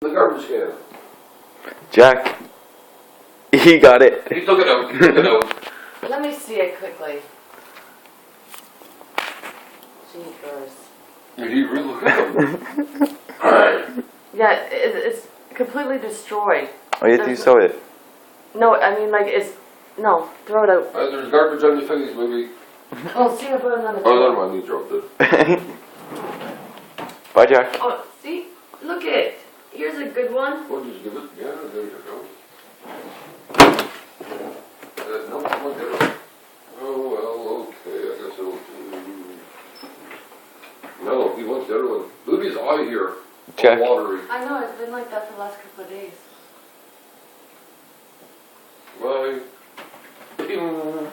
The garbage can. Jack. He got it. He took it out. He took it out. Let me see it quickly. Jeepers. He really looked at him. Alright. Yeah, it's completely destroyed. Oh, you have to throw it. No, I mean like it's no. Throw it out. There's garbage on your face, maybe. Oh, see, I put it on the Oh, table. never mind. He dropped it. Bye, Jack. Oh, see, look it. Here's a good one. What did you give it? Yeah, there you go. No, come on, get it. Oh, well, okay, I guess it'll do. No, he wants the other one. Look at his eye here. Check. All watery. I know, it's been like that for the last couple of days. Bye. Ping.